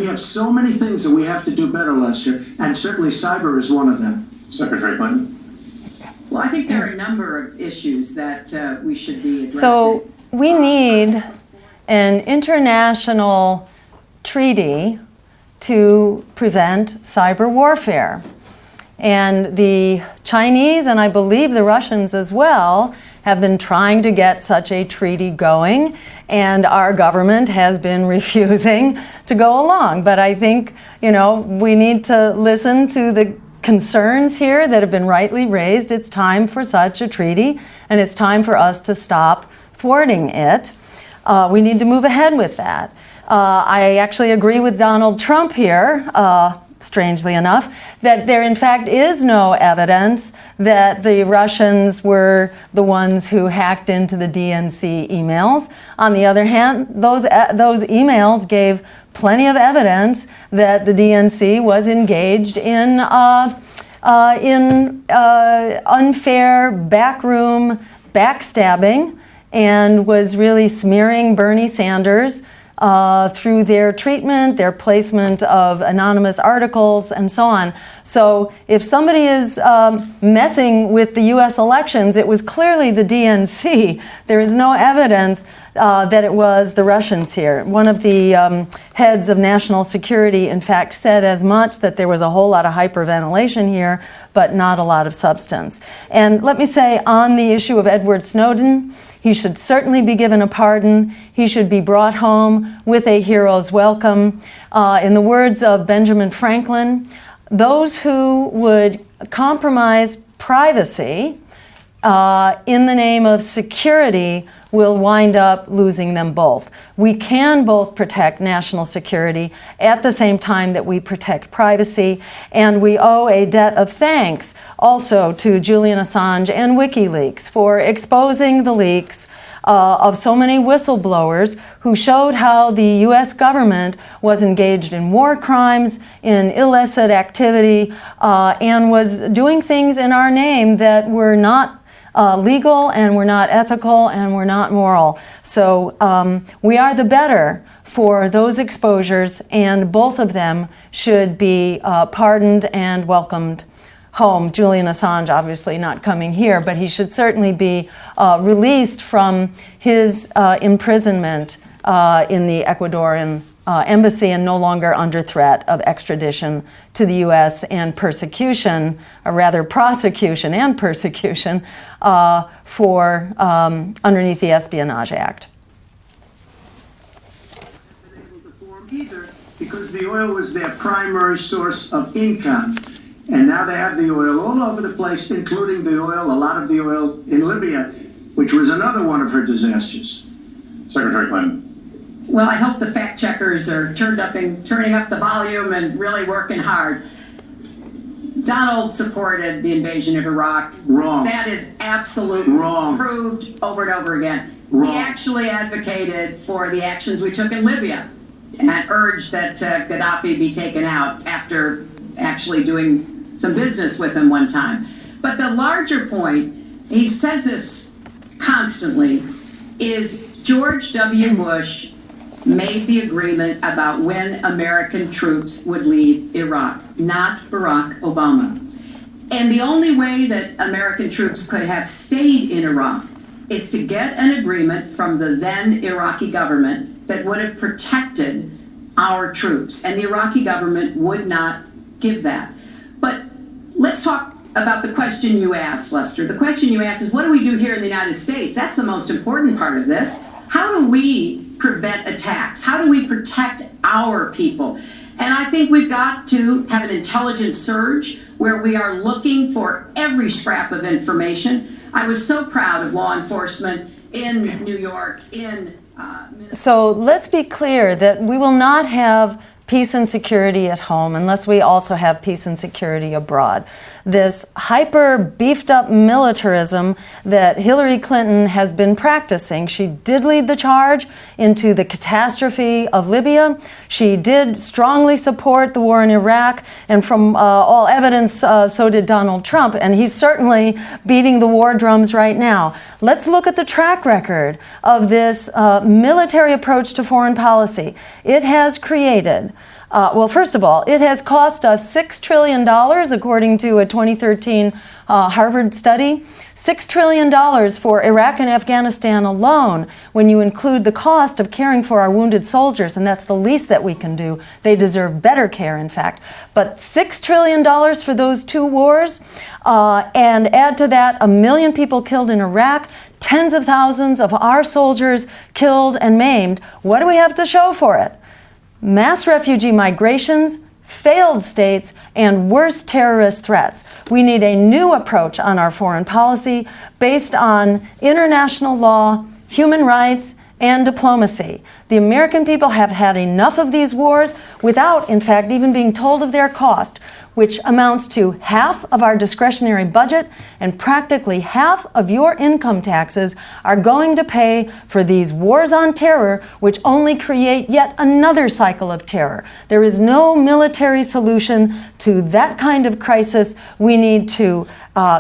We have so many things that we have to do better, Lester, and certainly cyber is one of them. Secretary Clinton. Well, I think there are a number of issues that we should be addressing. So we need an international treaty to prevent cyber warfare. And the Chinese, and I believe the Russians as well, have been trying to get such a treaty going, and our government has been refusing to go along. But I think, we need to listen to the concerns here that have been rightly raised. It's time for such a treaty, and it's time for us to stop thwarting it. We need to move ahead with that. I actually agree with Donald Trump here, strangely enough, that there in fact is no evidence that the Russians were the ones who hacked into the DNC emails. On the other hand, those emails gave plenty of evidence that the DNC was engaged in unfair backroom backstabbing and was really smearing Bernie Sanders through their treatment, their placement of anonymous articles, and so on. So if somebody is messing with the U.S. elections, it was clearly the DNC. There is no evidence that it was the Russians here. One of the heads of national security, in fact, said as much, that there was a whole lot of hyperventilation here, but not a lot of substance. And let me say, on the issue of Edward Snowden, he should certainly be given a pardon. He should be brought home with a hero's welcome. In the words of Benjamin Franklin, those who would compromise privacy in the name of security will wind up losing them both. We can both protect national security at the same time that we protect privacy, and we owe a debt of thanks also to Julian Assange and WikiLeaks for exposing the leaks of so many whistleblowers who showed how the U.S. government was engaged in war crimes, in illicit activity, and was doing things in our name that were not legal, and we're not ethical, and we're not moral. So we are the better for those exposures, and both of them should be pardoned and welcomed home. Julian Assange obviously not coming here, but he should certainly be released from his imprisonment in the Ecuadorian embassy and no longer under threat of extradition to the U.S. and persecution, or rather prosecution and persecution for underneath the Espionage Act. Either because the oil was their primary source of income, and now they have the oil all over the place, including a lot of the oil in Libya, which was another one of her disasters. Secretary Clinton. Well, I hope the fact checkers are turning up the volume and really working hard. Donald supported the invasion of Iraq. Wrong. That is absolutely wrong. Proved over and over again. Wrong. He actually advocated for the actions we took in Libya and urged that Gaddafi be taken out after actually doing some business with him one time. But the larger point, he says this constantly, is George W. Bush made the agreement about when American troops would leave Iraq, not Barack Obama. And the only way that American troops could have stayed in Iraq is to get an agreement from the then Iraqi government that would have protected our troops. And the Iraqi government would not give that. But let's talk about the question you asked, Lester. The question you asked is, what do we do here in the United States? That's the most important part of this. How do we prevent attacks? How do we protect our people? And I think we've got to have an intelligence surge where we are looking for every scrap of information. I was so proud of law enforcement in New York, in So let's be clear that we will not have peace and security at home unless we also have peace and security abroad. This hyper beefed up militarism that Hillary Clinton has been practicing. She did lead the charge into the catastrophe of Libya. She did strongly support the war in Iraq, and from all evidence, so did Donald Trump, and he's certainly beating the war drums right now. Let's look at the track record of this military approach to foreign policy. It has created Well, first of all, it has cost us $6 trillion, according to a 2013 Harvard study. $6 trillion for Iraq and Afghanistan alone, when you include the cost of caring for our wounded soldiers, and that's the least that we can do. They deserve better care, in fact. But $6 trillion for those two wars, and add to that 1 million people killed in Iraq, tens of thousands of our soldiers killed and maimed. What do we have to show for it? Mass refugee migrations, failed states, and worse terrorist threats. We need a new approach on our foreign policy based on international law, human rights, and diplomacy. The American people have had enough of these wars without, in fact, even being told of their cost, which amounts to half of our discretionary budget, and practically half of your income taxes are going to pay for these wars on terror, which only create yet another cycle of terror. There is no military solution to that kind of crisis. We need to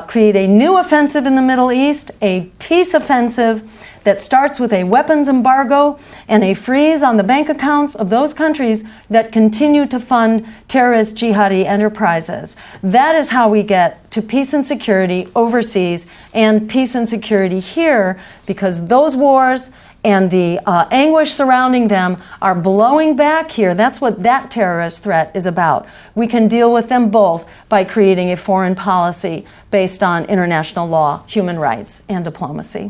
create a new offensive in the Middle East, a peace offensive that starts with a weapons embargo and a freeze on the bank accounts of those countries that continue to fund terrorist jihadi enterprises. That is how we get to peace and security overseas and peace and security here, because those wars and the anguish surrounding them are blowing back here. That's what that terrorist threat is about. We can deal with them both by creating a foreign policy based on international law, human rights, and diplomacy.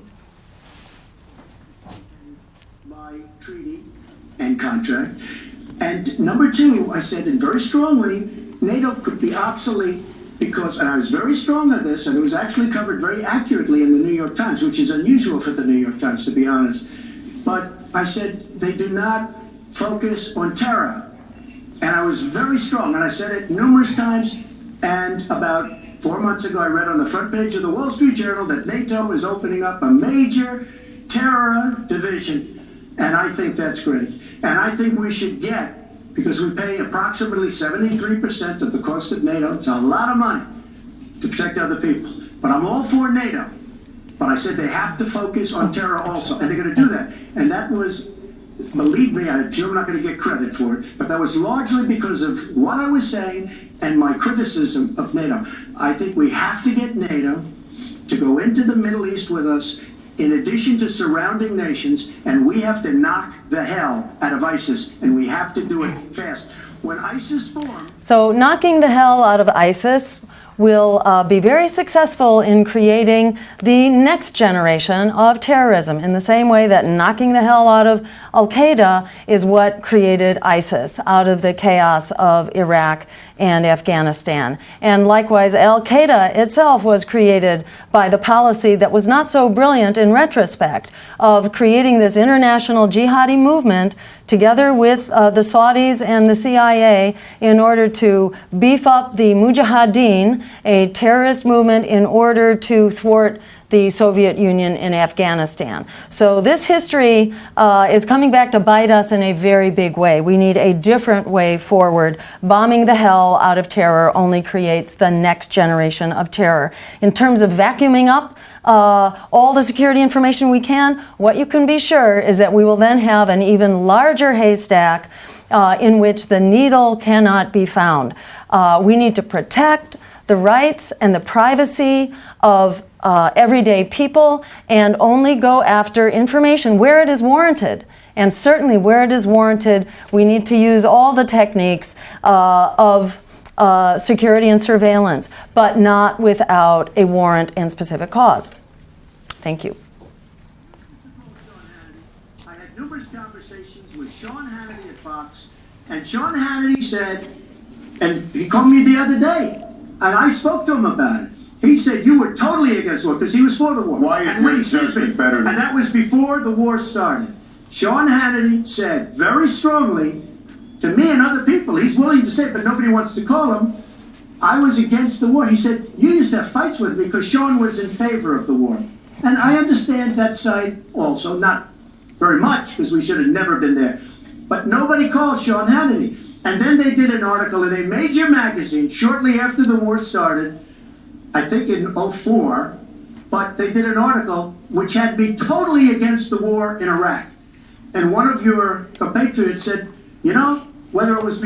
Treaty and contract. And number two, I said, and very strongly, NATO could be obsolete because, and I was very strong on this, and it was actually covered very accurately in the New York Times, which is unusual for the New York Times, to be honest. But I said, they do not focus on terror. And I was very strong, and I said it numerous times, and about 4 months ago, I read on the front page of the Wall Street Journal that NATO is opening up a major terror division. And I think that's great. And I think we should get, because we pay approximately 73% of the cost of NATO, it's a lot of money to protect other people. But I'm all for NATO. But I said they have to focus on terror also. And they're going to do that. And that was, believe me, I'm sure I'm not going to get credit for it, but that was largely because of what I was saying and my criticism of NATO. I think we have to get NATO to go into the Middle East with us, in addition to surrounding nations, and we have to knock the hell out of ISIS, and we have to do it fast. When ISIS formed... So knocking the hell out of ISIS will be very successful in creating the next generation of terrorism, in the same way that knocking the hell out of Al-Qaeda is what created ISIS out of the chaos of Iraq and Afghanistan. And likewise, Al-Qaeda itself was created by the policy that was not so brilliant in retrospect of creating this international jihadi movement together with the Saudis and the CIA in order to beef up the Mujahideen, a terrorist movement, in order to thwart the Soviet Union in Afghanistan. So this history is coming back to bite us in a very big way. We need a different way forward. Bombing the hell out of terror only creates the next generation of terror. In terms of vacuuming up all the security information we can, what you can be sure is that we will then have an even larger haystack in which the needle cannot be found. We need to protect the rights and the privacy of everyday people, and only go after information where it is warranted. And certainly where it is warranted, we need to use all the techniques of security and surveillance, but not without a warrant and specific cause. Thank you. I had numerous conversations with Sean Hannity at Fox, and Sean Hannity said, and he called me the other day, and I spoke to him about it. He said you were totally against war because he was for the war. Why is your judgment better than... And that was before the war started. Sean Hannity said very strongly to me and other people, he's willing to say it, but nobody wants to call him, I was against the war. He said, you used to have fights with me because Sean was in favor of the war. And I understand that side also, not very much, because we should have never been there. But nobody calls Sean Hannity. And then they did an article in a major magazine shortly after the war started, I think in '04, but they did an article which had me totally against the war in Iraq. And one of your compatriots said, you know, whether it was